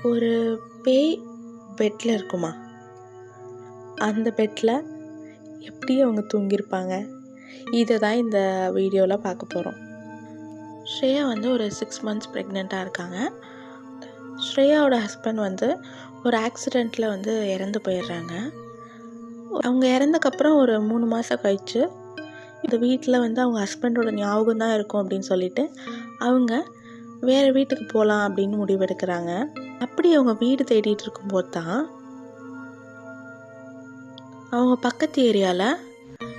ஒரு பேய் பெட்டில் இருக்குமா, அந்த பெட்டில் எப்படி அவங்க தூங்கியிருப்பாங்க, இதை தான் இந்த வீடியோவில் பார்க்க போகிறோம். ஸ்ரேயா ஒரு 6 months ப்ரெக்னெண்ட்டாக இருக்காங்க. ஸ்ரேயாவோட ஹஸ்பண்ட் ஒரு ஆக்சிடெண்ட்டில் இறந்து போயிடுறாங்க. அவங்க இறந்தக்கப்புறம் ஒரு 3 மாதம் கழித்து இந்த வீட்டில் அவங்க ஹஸ்பண்டோட ஞாபகம் தான் இருக்கும் அப்படின்னு சொல்லிட்டு அவங்க வேறு வீட்டுக்கு போகலாம் அப்படின்னு முடிவெடுக்கிறாங்க. அப்படி அவங்க வீடு தேடிட்டு இருக்கும்போது தான் அவங்க பக்கத்து ஏரியாவில்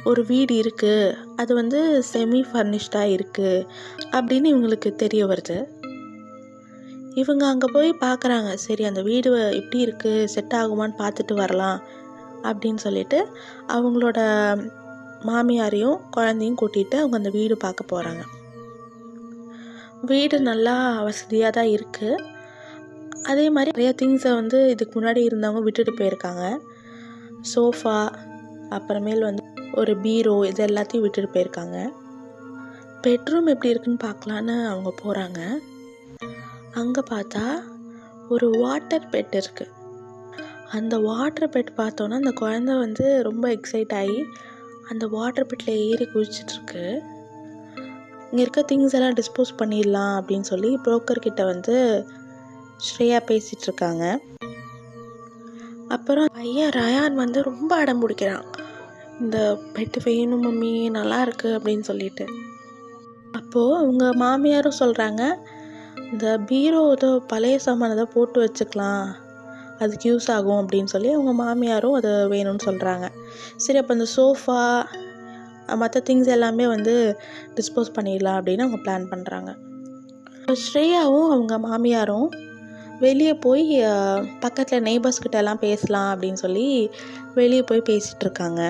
ஒரு வீடு இருக்குது, அது செமி ஃபர்னிஷ்டாக இருக்குது அப்படின்னு இவங்களுக்கு தெரிய வருது. இவங்க அங்கே போய் பார்க்குறாங்க. சரி, அந்த வீடு எப்படி இருக்குது, செட் ஆகுமான்னு பார்த்துட்டு வரலாம் அப்படின்னு சொல்லிட்டு அவங்களோட மாமியாரையும் குழந்தையும் கூட்டிகிட்டு அவங்க அந்த வீடு பார்க்க போகிறாங்க. வீடு நல்லா வசதியாக தான் இருக்குது. அதே மாதிரி நிறைய திங்ஸை இதுக்கு முன்னாடி இருந்தவங்க விட்டுட்டு போயிருக்காங்க. சோஃபா, அப்புறமேல் ஒரு பீரோ, இது எல்லாத்தையும் விட்டுட்டு போயிருக்காங்க. பெட்ரூம் எப்படி இருக்குன்னு பார்க்கலான்னு அவங்க போகிறாங்க. அங்கே பார்த்தா ஒரு வாட்டர் பெட் இருக்குது. அந்த வாட்டர் பெட் பார்த்தோன்னா அந்த குழந்தை ரொம்ப எக்ஸைட் ஆகி அந்த வாட்டர் பெட்டில் ஏறி குதிச்சிட்ருக்கு. இங்கே இருக்க திங்ஸ் எல்லாம் டிஸ்போஸ் பண்ணிடலாம் அப்படின்னு சொல்லி புரோக்கர்கிட்ட ஸ்ரேயா பேசிகிட்ருக்காங்க. அப்புறம் பையன் ரயான் ரொம்ப அடம் பிடிக்கிறான். இந்த பெட்டு வேணும் மம்மி, நல்லா இருக்குது அப்படின்னு சொல்லிட்டு. அப்போது அவங்க மாமியாரும் சொல்கிறாங்க, இந்த பீரோ ஏதோ பழைய சாமான ஏதோ போட்டு வச்சுக்கலாம், அதுக்கு யூஸ் ஆகும் அப்படின்னு சொல்லி அவங்க மாமியாரும் அதை வேணும்னு சொல்கிறாங்க. சரி, அப்போ இந்த சோஃபா மற்ற திங்ஸ் எல்லாமே டிஸ்போஸ் பண்ணிடலாம் அப்படின்னு அவங்க பிளான் பண்ணுறாங்க. ஸ்ரேயாவும் அவங்க மாமியாரும் வெளியே போய் பக்கத்தில் நெய்பர்ஸ் கிட்ட எல்லாம் பேசலாம் அப்படின்னு சொல்லி வெளியே போய் பேசிகிட்டு இருக்காங்க.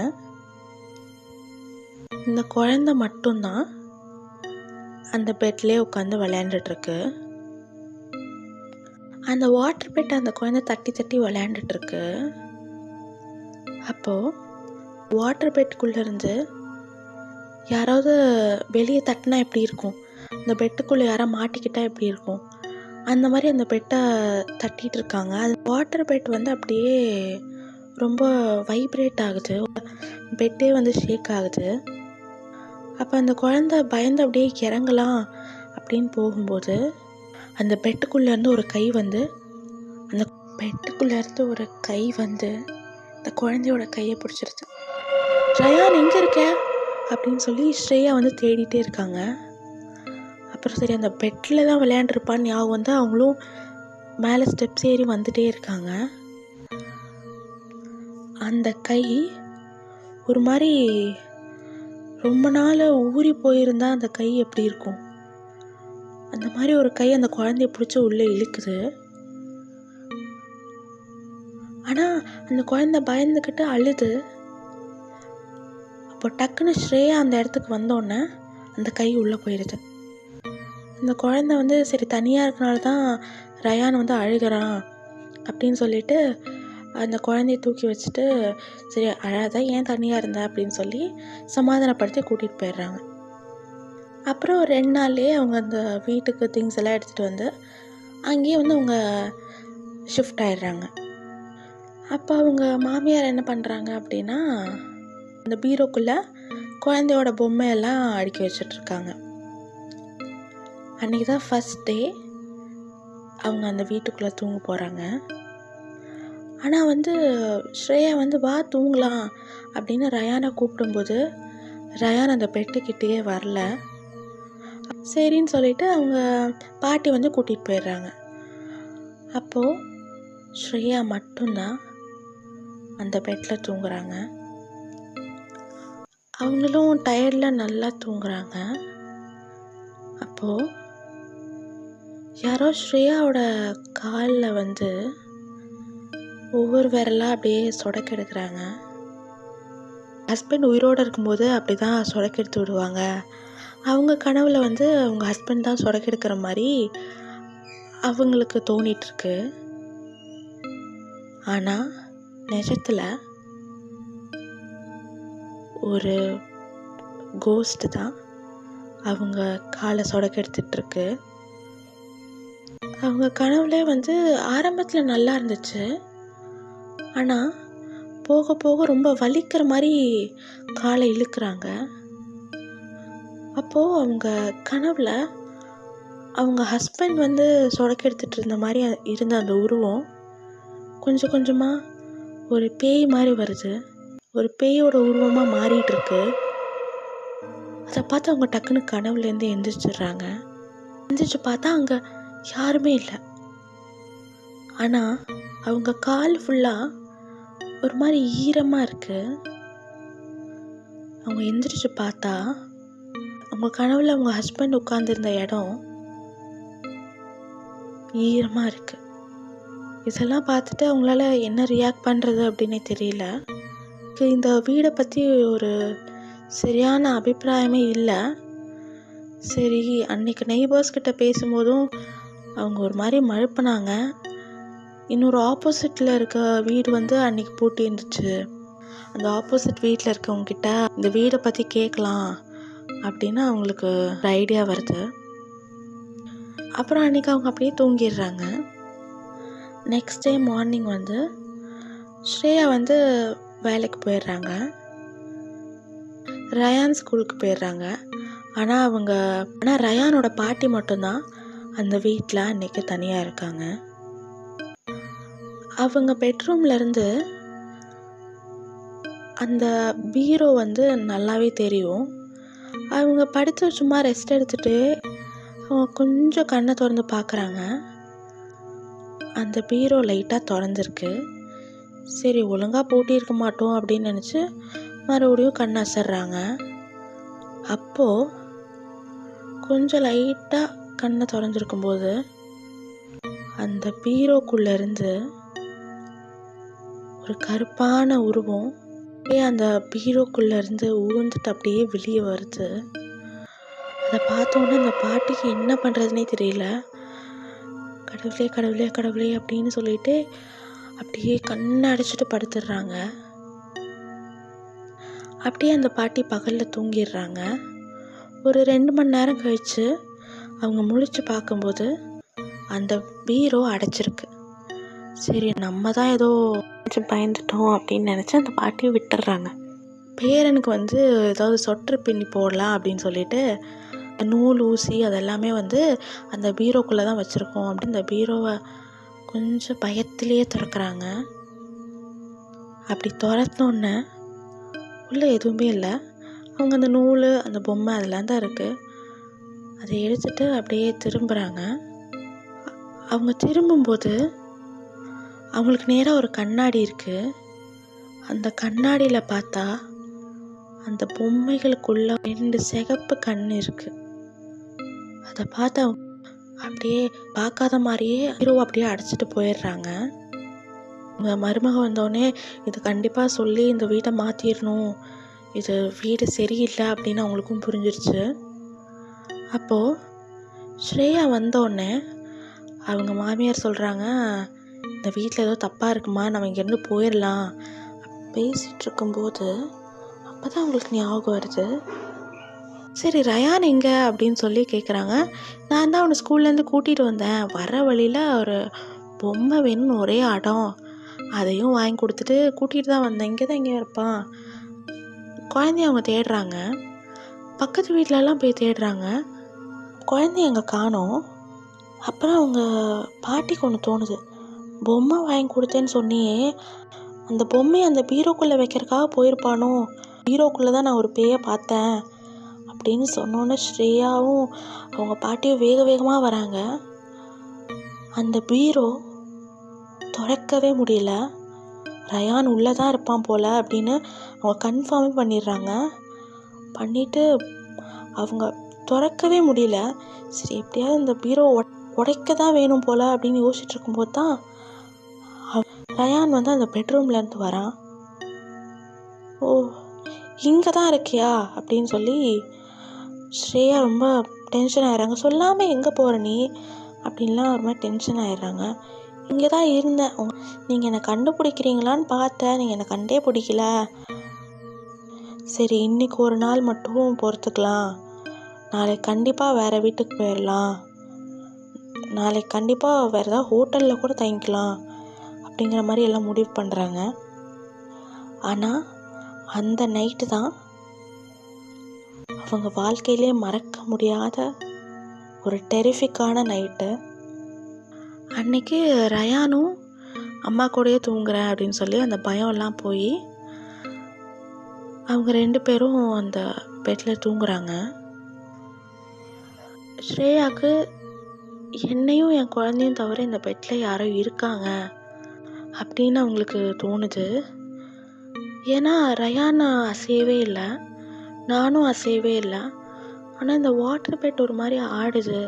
இந்த குழந்தை மட்டும்தான் அந்த பெட்லேயே உட்காந்து விளையாண்டுட்டுருக்கு. அந்த வாட்டர் பெட்டை அந்த குழந்தை தட்டி தட்டி விளையாண்டுட்டுருக்கு. அப்போது வாட்டர் பெட்டுக்குள்ளேருந்து யாராவது வெளியே தட்டினா எப்படி இருக்கும், அந்த பெட்டுக்குள்ளே யாராவது மாட்டிக்கிட்டால் எப்படி இருக்கும், அந்த மாதிரி அந்த பெட்டை தட்டிகிட்டு இருக்காங்க. அது வாட்டர் பெட் அப்படியே ரொம்ப வைப்ரேட் ஆகுது, பெட்டே ஷேக் ஆகுது. அப்போ அந்த குழந்தை பயந்து அப்படியே இறங்கலாம் அப்படின்னு போகும்போது அந்த பெட்டுக்குள்ளேருந்து ஒரு கை அந்த பெட்டுக்குள்ளேருந்து ஒரு கை இந்த குழந்தையோட கையை பிடிச்சிருச்சு. ரயான் எங்கே இருக்க அப்படின்னு சொல்லி ஸ்ரேயா தேடிட்டே இருக்காங்க. அப்புறம் சரி, அந்த பெட்டில் தான் விளையாண்டுருப்பான்னு ஞாபகம் அவங்களும் மேலே ஸ்டெப்ஸ் ஏறி வந்துட்டே இருக்காங்க. அந்த கை ஒரு மாதிரி ரொம்ப நாள் ஊறி போயிருந்தா அந்த கை எப்படி இருக்கும், அந்த மாதிரி ஒரு கை அந்த குழந்தைய பிடிச்சி உள்ளே இழுக்குது. ஆனால் அந்த குழந்தை பயந்துக்கிட்டு அழுது. அப்போ டக்குன்னு ஸ்ரேயா அந்த இடத்துக்கு வந்தோடனே அந்த கை உள்ளே போயிடுது. அந்த குழந்தை சரி, தனியாக இருக்கனால தான் ரயான் அழுகிறான் அப்படின்னு சொல்லிட்டு அந்த குழந்தைய தூக்கி வச்சுட்டு, சரி அழாத, ஏன் தனியாக இருந்த அப்படின்னு சொல்லி சமாதானப்படுத்தி கூட்டிகிட்டு போயிடுறாங்க. அப்புறம் 2 நாள்லேயே அவங்க அந்த வீட்டுக்கு திங்ஸ் எல்லாம் எடுத்துகிட்டு அங்கேயே அவங்க ஷிஃப்ட் ஆயிடுறாங்க. அப்போ அவங்க மாமியார் என்ன பண்ணுறாங்க அப்படின்னா, அந்த பீரோக்குள்ளே குழந்தையோட பொம்மையெல்லாம் அடுக்கி வச்சிட்ருக்காங்க. அன்றைக்கி தான் ஃபஸ்ட் டே அவங்க அந்த வீட்டுக்குள்ளே தூங்க போகிறாங்க. ஆனால் ஸ்ரேயா வா தூங்கலாம் அப்படின்னு ரயானை கூப்பிடும்போது ரயான் அந்த பெட்டுக்கிட்டேயே வரல. சரின்னு சொல்லிட்டு அவங்க பாட்டி கூட்டிகிட்டு போயிடுறாங்க. அப்போது ஸ்ரேயா மட்டும்தான் அந்த பெட்டில் தூங்குறாங்க. அவங்களும் டயர்டில் நல்லா தூங்குறாங்க. அப்போது யாரோ ஸ்ரேயாவோட காலில் ஒவ்வொரு விரலாக அப்படியே சொடக்கெடுக்கிறாங்க. ஹஸ்பண்ட் உயிரோடு இருக்கும்போது அப்படி தான் சொடக்கெடுத்து விடுவாங்க. அவங்க கனவில் அவங்க ஹஸ்பண்ட் தான் சொடக்கெடுக்கிற மாதிரி அவங்களுக்கு தோணிகிட்ருக்கு. ஆனால் நிஜத்தில் ஒரு கோஸ்ட்டு தான் அவங்க காலை சொடக்கெடுத்துட்ருக்கு. அவங்க கனவுல வந்து ஆரம்பத்தில் நல்லா இருந்துச்சு. ஆனால் போக போக ரொம்ப வலிக்கிற மாதிரி காலை இழுக்கிறாங்க. அப்போது அவங்க கனவுல அவங்க ஹஸ்பண்ட் வந்து சொடக்கெடுத்துட்டு இருந்த மாதிரி இருந்த அந்த உருவம் கொஞ்சம் கொஞ்சமாக ஒரு பேய் மாதிரி வருது. ஒரு பேயோட உருவமாக மாறிட்டு இருக்கு. அதை பார்த்து அவங்க டக்குன்னு கனவுலேருந்து எந்திரிச்சிடுறாங்க. எந்திரிச்சு பார்த்தா அங்கே யாருமே இல்லை. ஆனால் அவங்க கால் ஃபுல்லாக ஒரு மாதிரி ஈரமாக இருக்கு. அவங்க எந்திரிச்சு பார்த்தா அவங்க கனவுல அவங்க ஹஸ்பண்ட் உட்கார்ந்துருந்த இடம் ஈரமாக இருக்கு. இதெல்லாம் பார்த்துட்டு அவங்களால என்ன ரியாக்ட் பண்ணுறது அப்படின்னே தெரியல. இந்த வீடை பற்றி ஒரு சரியான அபிப்பிராயமே இல்லை. சரி, அன்னைக்கு நெய்பர்ஸ் கிட்ட பேசும்போதும் அவங்க ஒரு மாதிரி மழுப்பினாங்க. இன்னொரு ஆப்போசிட்டில் இருக்க வீடு வந்து அன்னைக்கு பூட்டி இருந்துச்சு. அந்த ஆப்போசிட் வீட்டில் இருக்கவங்க கிட்ட இந்த வீடை பற்றி கேட்கலாம் அப்படின்னு அவங்களுக்கு ஒரு ஐடியா வருது. அப்புறம் அன்றைக்கி அவங்க அப்படியே தூங்கிடுறாங்க. நெக்ஸ்ட் டே மார்னிங் வந்து ஸ்ரேயா வந்து வேலைக்கு போயிடுறாங்க. ரயான் ஸ்கூலுக்கு போயிடுறாங்க. ஆனால் ரயானோட பாட்டி மட்டும்தான் அந்த வீட்டில் அன்றைக்கி தனியாக இருக்காங்க. அவங்க பெட்ரூம்லேருந்து அந்த பீரோ வந்து நல்லாவே தெரியும். அவங்க படுத்து சும்மா ரெஸ்ட் எடுத்துகிட்டு அவங்க கொஞ்சம் கண்ணை திறந்து பார்க்குறாங்க. அந்த பீரோ லைட்டாக திறந்துருக்கு. சரி, ஒழுங்காக பூட்டியிருக்க மாட்டோம் அப்படின்னு நினச்சி மறுபடியும் கண்ணை அசர்றாங்க. அப்போது கொஞ்சம் லைட்டாக கண்ணை திறந்துருக்கும்போது அந்த பீரோக்குள்ளேருந்து ஒரு கருப்பான உருவம் அந்த பீரோக்குள்ளேருந்து ஊழ்ந்துட்டு அப்படியே வெளியே வருது. அதை பார்த்தோன்னே அந்த பாட்டிக்கு என்ன பண்ணுறதுனே தெரியல. கடவுளே கடவுளே கடவுளே அப்படின்னு சொல்லிட்டு அப்படியே கண்ணை அடைச்சிட்டு படுத்துடுறாங்க. அப்படியே அந்த பாட்டி பகலில் தூங்கிடுறாங்க. ஒரு 2 மணி நேரம் கழித்து அவங்க முழிச்சு பார்க்கும்போது அந்த பீரோ அடைச்சிருக்கு. சரி, நம்ம தான் ஏதோ கொஞ்சம் பயந்துட்டோம் அப்படின்னு நினச்சி அந்த பாட்டியை விட்டுடுறாங்க. பேரனுக்கு வந்து ஏதாவது சொட்டர் பின்னி போடலாம் அப்படின்னு சொல்லிட்டு நூல், ஊசி அதெல்லாமே வந்து அந்த பீரோக்குள்ளே தான் வச்சுருக்கோம் அப்படின்னு இந்த பீரோவை கொஞ்சம் பயத்திலேயே திறக்கிறாங்க. அப்படி திறந்தோன்னே உள்ளே எதுவுமே இல்லை. அவங்க அந்த நூல், அந்த பொம்மை அதெல்லாம் தான் இருக்குது. அதை எடுத்துகிட்டு அப்படியே திரும்புகிறாங்க. அவங்க திரும்பும்போது அவங்களுக்கு நேராக ஒரு கண்ணாடி இருக்குது. அந்த கண்ணாடியில் பார்த்தா அந்த பொம்மைகளுக்குள்ள 2 சிகப்பு கண் இருக்குது. அதை பார்த்தா அப்படியே பார்க்காத மாதிரியே ஹீரோவை அப்படியே அடைச்சிட்டு போயிடுறாங்க. அவங்க மருமக வந்தோடனே இது கண்டிப்பாக சொல்லி இந்த வீட்டை மாற்றிடணும், இது வீடு சரியில்லை அப்படின்னு அவங்களுக்கும் புரிஞ்சிருச்சு. அப்போது ஸ்ரேயா வந்தோடனே அவங்க மாமியார் சொல்கிறாங்க, இந்த வீட்டில் ஏதோ தப்பாக இருக்குமா, நம்ம இங்கேருந்து போயிடலாம். பேசிகிட்டு இருக்கும்போது அப்போ தான் அவங்களுக்கு ஞாபகம் வருது. சரி, ரயான் எங்கே அப்படின்னு சொல்லி கேட்குறாங்க. நான் தான் அவனை ஸ்கூல்லேருந்து கூட்டிகிட்டு வந்தேன். வர வழியில் ஒரு பொம்மை வேணும்னு ஒரே அடம், அதையும் வாங்கி கொடுத்துட்டு கூட்டிகிட்டு தான் வந்தேன். இங்கே தான் இருப்பான். குழந்தைய அவங்க தேடுறாங்க. பக்கத்து வீட்டிலலாம் போய் தேடுறாங்க. குழந்தைய அங்கே காணோம். அப்புறம் அவங்க பாட்டிக்கு ஒன்று தோணுது, பொம்மை வாங்கி கொடுத்தேன்னு சொன்னியே, அந்த பொம்மையை அந்த பீரோக்குள்ளே வைக்கிறதுக்காக போயிருப்பானோ, பீரோக்குள்ளே தான் நான் ஒரு பேயை பார்த்தேன் அப்படின்னு சொன்னோன்னே ஸ்ரேயாவும் அவங்க பாட்டியும் வேக வேகமாக வராங்க. அந்த பீரோ திறக்கவே முடியல. ரயான் உள்ளே தான் இருப்பான் போல் அப்படின்னு அவங்க கன்ஃபார்மே பண்ணிடுறாங்க. பண்ணிவிட்டு அவங்க திறக்கவே முடியல. சரி, எப்படியாவது இந்த பீரோ உடைக்க தான் வேணும் போல் அப்படின்னு யோசிச்சுட்டு இருக்கும்போது தான் ரயான் வந்து அந்த பெட்ரூம்லேருந்து வரான். ஓ, இங்கே தான் இருக்கியா அப்படின்னு சொல்லி ஸ்ரேயா ரொம்ப டென்ஷன் ஆகிடுறாங்க. சொல்லாமல் எங்கே போகிற நீ அப்படின்லாம் ஒரு மாதிரி டென்ஷன் ஆகிடுறாங்க. இங்கே தான் இருந்தேன், நீங்கள் என்னை கண்டுபிடிக்கிறீங்களான்னு பார்த்தேன், நீங்கள் என்னை கண்டே பிடிக்கல. சரி, இன்றைக்கி ஒரு நாள் மட்டும் பொறுத்துக்கலாம், நாளைக்கு கண்டிப்பாக வேறு வீட்டுக்கு போயிடலாம். நாளைக்கு கண்டிப்பாக வேறு ஏதாவது ஹோட்டலில் கூட தங்கிக்கலாம் அப்படிங்கிற மாதிரி எல்லாம் முடிவு பண்ணுறாங்க. ஆனால் அந்த நைட்டு தான் அவங்க வாழ்க்கையிலே மறக்க முடியாத ஒரு டெரிஃபிக்கான நைட்டு. அன்னைக்கு ரயானும் அம்மா கூடயே தூங்குறேன் அப்படின்னு சொல்லி அந்த பயம்லாம் போய் அவங்க 2 பேரும் அந்த பெட்டில் தூங்குறாங்க. ஸ்ரேயாவுக்கு என்னையும் என் குழந்தையும் தவிர இந்த பெட்டில் யாரோ இருக்காங்க அப்படின்னு அவங்களுக்கு தோணுது. ஏன்னா ரயான் அசையவே இல்லை, நானும் அசையவே இல்லை. ஆனால் இந்த வாட்டர் பெட் ஒரு மாதிரி ஆடுது.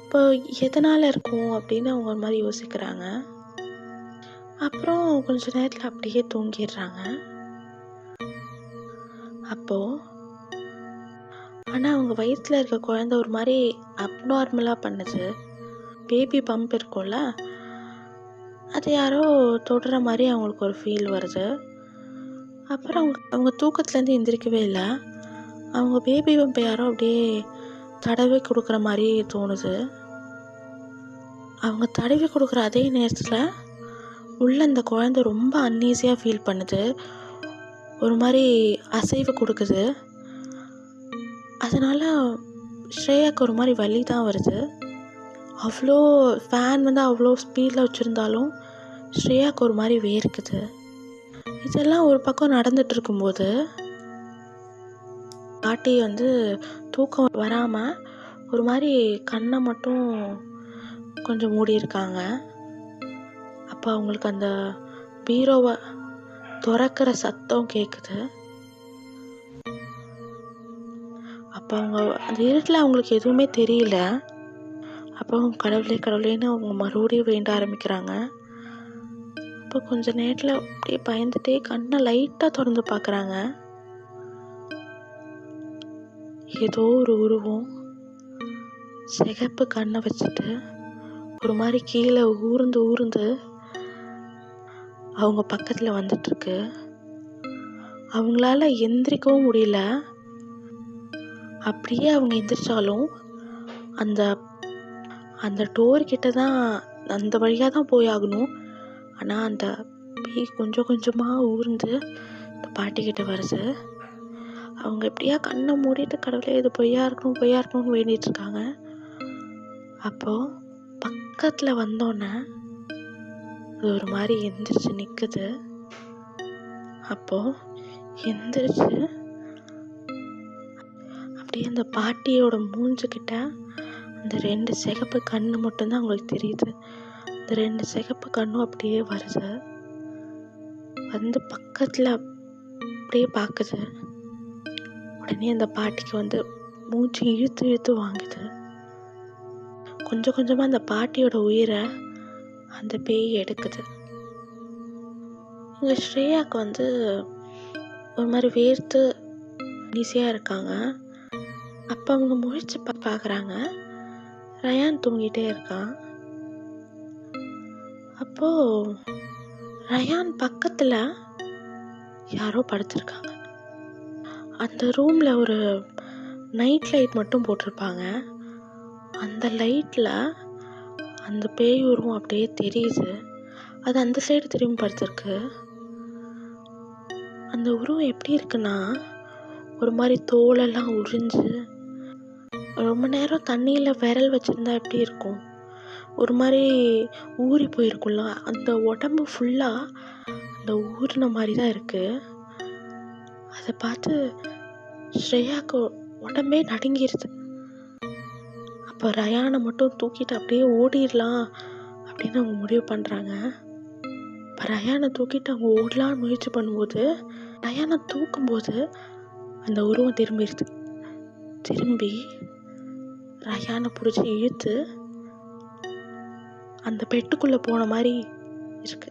இப்போ எதனால் இருக்கும் அப்படின்னு அவங்க ஒரு மாதிரி யோசிக்கிறாங்க. அப்புறம் கொஞ்ச நேரத்தில் அப்படியே தூங்கிடுறாங்க. அப்போது ஆனால் அவங்க வயிற்றில் இருக்க குழந்தை ஒரு மாதிரி அப்நார்மலாக பண்ணுது. பேபி பம்ப் இருக்கும்ல, அது யாரோ தொடுற மாதிரி அவங்களுக்கு ஒரு ஃபீல் வருது. அப்புறம் அவங்க தூக்கத்துலேருந்து எந்திரிக்கவே இல்லை. அவங்க பேபி பம்பை யாரோ அப்படியே தடவி கொடுக்குற மாதிரி தோணுது. அவங்க தடவி கொடுக்குற அதே நேரத்தில் உள்ள இந்த குழந்தை ரொம்ப அன்ஈஸியாக ஃபீல் பண்ணுது, ஒரு மாதிரி அசைவு கொடுக்குது. அதனால் ஸ்ரேயாவுக்கு ஒரு மாதிரி வலி தான் வருது. அவ்வளோ ஃபேன் வந்து அவ்வளோ ஸ்பீடில் வச்சுருந்தாலும் ஸ்ரேயாவுக்கு ஒரு மாதிரி வேர்க்குது. இதெல்லாம் ஒரு பக்கம் நடந்துட்டு இருக்கும்போது பாட்டி வந்து தூக்கம் வராமல் ஒரு மாதிரி கண்ணை மட்டும் கொஞ்சம் மூடி இருக்காங்க. அப்போ அவங்களுக்கு அந்த பீரோவை திறக்கிற சத்தம் கேட்குது. அப்போ அவங்க அந்த இருட்டில் அவங்களுக்கு எதுவுமே தெரியல. அப்போ அவங்க கடவுளே கடவுளேன்னு அவங்க மறுபடியும் வேண்ட ஆரம்பிக்கிறாங்க. அப்போ கொஞ்ச நேரத்தில் அப்படியே பயந்துட்டே கண்ணை லைட்டாக திறந்து பார்க்குறாங்க. ஏதோ ஒரு உருவம் சிகப்பு கண்ணை வச்சுட்டு ஒரு மாதிரி கீழே ஊர்ந்து ஊர்ந்து அவங்க பக்கத்தில் வந்துட்டுருக்கு. அவங்களால எந்திரிக்கவும் முடியல. அப்படியே அவங்க எந்திரிச்சாலும் அந்த அந்த டோர்கிட்ட தான், அந்த வழியாக தான் போய் ஆகணும். ஆனால் அந்த பேய் கொஞ்சம் கொஞ்சமாக ஊர்ந்து இந்த பாட்டிக்கிட்ட வருது. அவங்க எப்படியா கண்ணை மூடிட்டு கடவுளே இது பொய்யா இருக்கணும் பொய்யா இருக்கணும்னு வேண்டிகிட்டு இருக்காங்க. அப்போது பக்கத்தில் வந்தோன்னே அது ஒரு மாதிரி எந்திரிச்சு நிற்குது. அப்போது எந்திரிச்சு அப்படியே அந்த பாட்டியோட மூஞ்சுக்கிட்ட அந்த 2 சிகப்பு கண்ணு மட்டும்தான் அவங்களுக்கு தெரியுது. அந்த 2 சிகப்பு கண்ணும் அப்படியே வருது, வந்து பக்கத்தில் அப்படியே பார்க்குது. உடனே அந்த பாட்டிக்கு வந்து மூச்சு இழுத்து இழுத்து வாங்குது. கொஞ்சம் கொஞ்சமாக அந்த பாட்டியோட உயிரை அந்த பேய் எடுக்குது. இங்கே ஸ்ரேயாவுக்கு வந்து ஒரு மாதிரி வேர்த்து ஈஸியாக இருக்காங்க. அப்போ அவங்க முழிச்சு பார்க்குறாங்க, ரயான் தூங்கிட்டே இருக்கான். அப்போது ரயான் பக்கத்தில் யாரோ படுத்திருக்காங்க. அந்த ரூமில் ஒரு நைட் லைட் மட்டும் போட்டிருப்பாங்க. அந்த லைட்டில் அந்த பேய் உருவம் அப்படியே தெரியுது. அது அந்த சைடு திரும்பி படுத்திருக்கு. அந்த உருவம் எப்படி இருக்குன்னா, ஒரு மாதிரி தோலெல்லாம் உறிஞ்சு ரொம்ப நேரம் தண்ணியில் விரல் வச்சுருந்தா எப்படி இருக்கும், ஒரு மாதிரி ஊறி போயிருக்கும்ல, அந்த உடம்பு ஃபுல்லாக அந்த ஊறின மாதிரி தான் இருக்குது. அதை பார்த்து ஸ்ரேயாவுக்கு உடம்பே நடுங்கிருது. அப்போ ரயானை மட்டும் தூக்கிட்டு அப்படியே ஓடிடலாம் அப்படின்னு அவங்க முடிவு பண்ணுறாங்க. இப்போ ரயானை தூக்கிட்டு அவங்க ஓடலான்னு முயற்சி பண்ணும்போது, ரயானை தூக்கும்போது அந்த உருவம் திரும்பிடுது. திரும்பி ரயானை பிடிச்சி இழுத்து அந்த பெட்டுக்குள்ளே போன மாதிரி இருக்கு.